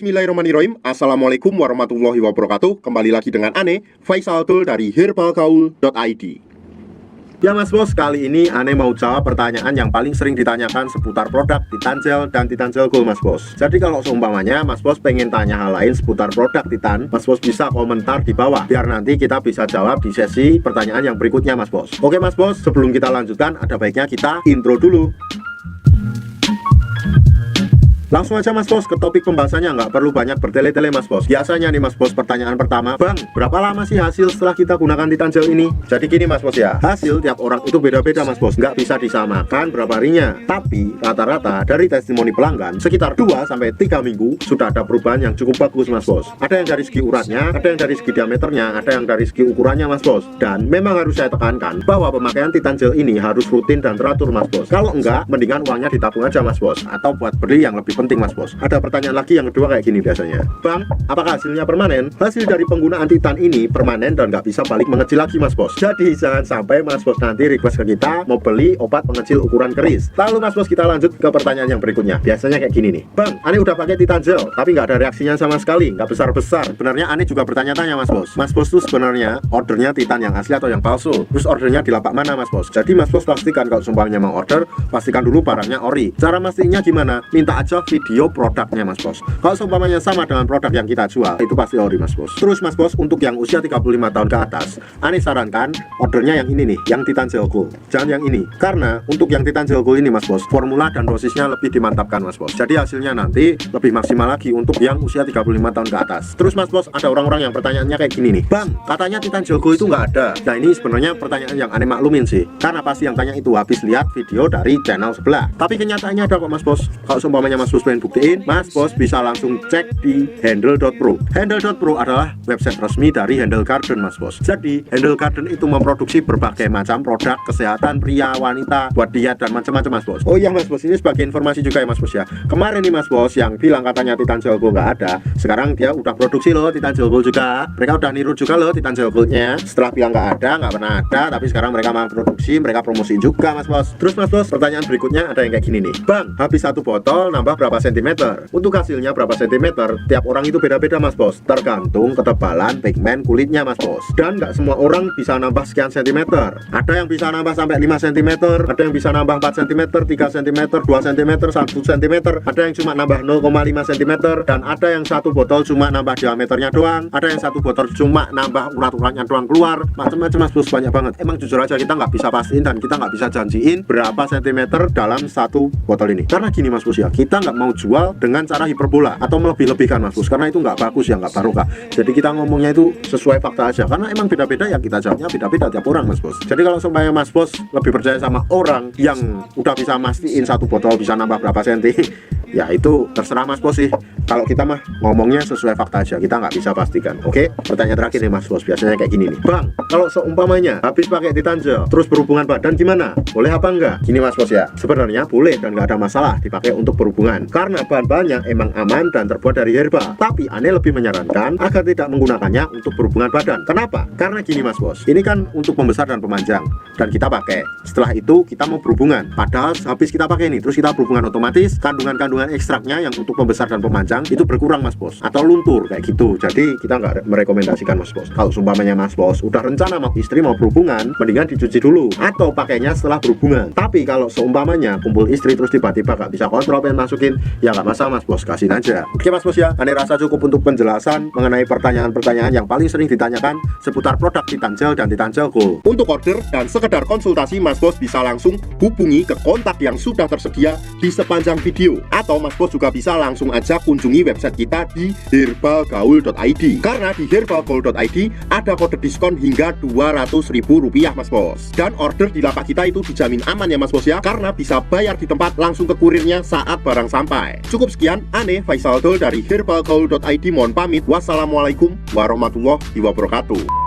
Bismillahirrahmanirrahim. Assalamualaikum warahmatullahi wabarakatuh. Kembali lagi dengan Ane, Faisal Tul dari herbalgaul.id. Ya Mas Bos, kali ini Ane mau jawab pertanyaan yang paling sering ditanyakan seputar produk Titan Gel dan Titan Gel Gold Mas Bos. Jadi kalau seumpamanya Mas Bos pengen tanya hal lain seputar produk Titan, Mas Bos bisa komentar di bawah, biar nanti kita bisa jawab di sesi pertanyaan yang berikutnya Mas Bos. Oke Mas Bos, sebelum kita lanjutkan, ada baiknya kita intro dulu. Langsung aja Mas Bos ke topik pembahasannya, nggak perlu banyak bertele-tele Mas Bos. Biasanya nih Mas Bos, pertanyaan pertama, Bang, berapa lama sih hasil setelah kita gunakan Titan Gel ini? Jadi gini Mas Bos ya, hasil tiap orang itu beda-beda Mas Bos, nggak bisa disamakan berapa harinya. Tapi rata-rata dari testimoni pelanggan sekitar 2-3 minggu sudah ada perubahan yang cukup bagus Mas Bos. Ada yang dari segi uratnya, ada yang dari segi diameternya, ada yang dari segi ukurannya Mas Bos. Dan memang harus saya tekankan bahwa pemakaian Titan Gel ini harus rutin dan teratur Mas Bos. Kalau enggak, mendingan uangnya ditabung aja Mas Bos, atau buat beli yang lebih penting Mas Bos. Ada pertanyaan lagi yang kedua kayak gini biasanya, Bang, apakah hasilnya permanen? Hasil dari penggunaan Titan ini permanen dan nggak bisa balik mengecil lagi Mas Bos. Jadi jangan sampai Mas Bos nanti request ke kita mau beli obat pengecil ukuran keris. Lalu Mas Bos, kita lanjut ke pertanyaan yang berikutnya. Biasanya kayak gini nih, Bang, Ane udah pakai Titan Gel tapi nggak ada reaksinya sama sekali, nggak besar-besar. Sebenarnya Ane juga bertanya-tanya Mas Bos. Mas Bos tuh sebenarnya ordernya Titan yang asli atau yang palsu? Terus ordernya di lapak mana Mas Bos? Jadi Mas Bos pastikan kalau sumpahnya mau order, pastikan dulu barangnya ori. Cara mastingnya gimana? Minta aja video produknya Mas Bos. Kalau seumpamanya sama dengan produk yang kita jual, itu pasti ori Mas Bos. Terus Mas Bos, untuk yang usia 35 tahun ke atas, Ane sarankan ordernya yang ini nih, yang Titan Gel Gold. Jangan yang ini, karena untuk yang Titan Gel Gold ini Mas Bos, formula dan dosisnya lebih dimantapkan Mas Bos. Jadi hasilnya nanti lebih maksimal lagi untuk yang usia 35 tahun ke atas. Terus Mas Bos, ada orang-orang yang pertanyaannya kayak gini nih, Bang, katanya Titan Gel Gold itu nggak ada. Nah ini sebenarnya pertanyaan yang Ane maklumin sih, karena pasti yang tanya itu habis lihat video dari channel sebelah. Tapi kenyataannya ada kok Mas Bos. Kalau seumpamanya Mas Bos pengen buktiin, Mas Bos bisa langsung cek di handle.pro. Handle.pro adalah website resmi dari Handle Garden Mas Bos. Jadi Handle Garden itu memproduksi berbagai macam produk kesehatan pria, wanita, buat diet dan macam-macam Mas Bos. Oh iya Mas Bos, ini sebagai informasi juga ya Mas Bos ya. Kemarin nih Mas Bos yang bilang katanya Titan Gel Gold nggak ada, sekarang dia udah produksi loh Titan Gel Gold juga. Mereka udah niru juga loh Titan Gel Goldnya. Setelah bilang nggak ada, nggak pernah ada, tapi sekarang mereka mau produksi, mereka promosiin juga Mas Bos. Terus Mas Bos, pertanyaan berikutnya ada yang kayak gini nih, Bang, habis satu botol nambah berapa sentimeter? Untuk hasilnya berapa sentimeter? Tiap orang itu beda-beda Mas Bos, tergantung ketebalan pigmen kulitnya Mas Bos. Dan nggak semua orang bisa nambah sekian sentimeter. Ada yang bisa nambah sampai 5 cm, ada yang bisa nambah 4 cm, 3 cm, 2 cm, 1 cm, ada yang cuma nambah 0,5 cm, dan ada yang satu botol cuma nambah diameternya doang, ada yang satu botol cuma nambah urat-uratnya doang keluar, macam-macam Mas Bos, banyak banget. Emang jujur aja kita nggak bisa pastiin dan kita nggak bisa janjiin berapa sentimeter dalam satu botol ini. Karena gini Mas Bos ya, kita nggak mau jual dengan cara hiperbola atau melebih-lebihkan Mas Bos, karena itu nggak bagus ya, nggak barokah. Jadi kita ngomongnya itu sesuai fakta aja, karena emang beda-beda ya, kita jawabnya beda-beda tiap orang Mas Bos. Jadi kalau supaya Mas Bos lebih percaya sama orang yang udah bisa mastiin satu botol bisa nambah berapa senti, ya itu terserah Mas Bos sih. Kalau kita mah ngomongnya sesuai fakta aja, kita nggak bisa pastikan. Oke, pertanyaan terakhir nih Mas Bos, biasanya kayak gini nih, Bang, kalau seumpamanya habis pakai Titan Gel terus berhubungan badan gimana? Boleh apa enggak? Gini Mas Bos ya, sebenarnya boleh dan nggak ada masalah dipakai untuk berhubungan, karena bahan-bahannya emang aman dan terbuat dari herba. Tapi Ane lebih menyarankan agar tidak menggunakannya untuk berhubungan badan. Kenapa? Karena gini Mas Bos, ini kan untuk pembesar dan pemanjang, dan kita pakai. Setelah itu kita mau berhubungan, padahal habis kita pakai ini terus kita berhubungan, otomatis kandungan-kandungan ekstraknya yang untuk pembesar dan pemanjang itu berkurang Mas Bos, atau luntur kayak gitu. Jadi kita nggak merekomendasikan Mas Bos. Kalau sumpamanya Mas Bos udah rencana sama istri mau berhubungan, mendingan dicuci dulu atau pakainya setelah berhubungan. Tapi kalau seumpamanya kumpul istri terus tiba-tiba nggak bisa kontrol pengen masukin, ya nggak masalah Mas Bos, kasihin aja. Oke Mas Bos ya, Ane rasa cukup untuk penjelasan mengenai pertanyaan-pertanyaan yang paling sering ditanyakan seputar produk Titan Gel dan Titan Gel Gold. Untuk order dan sekedar konsultasi, Mas Bos bisa langsung hubungi ke kontak yang sudah tersedia di sepanjang video, atau Mas Bos juga bisa langsung aja kunjungi website kita di herbalgaul.id. Karena di herbalgaul.id ada kode diskon hingga Rp200.000 Mas Bos. Dan order di lapak kita itu dijamin aman ya Mas Bos ya, karena bisa bayar di tempat langsung ke kurirnya saat barang sampai. Cukup sekian, Ane Faisal Tul dari herbalgaul.id mohon pamit. Wassalamualaikum warahmatullahi wabarakatuh.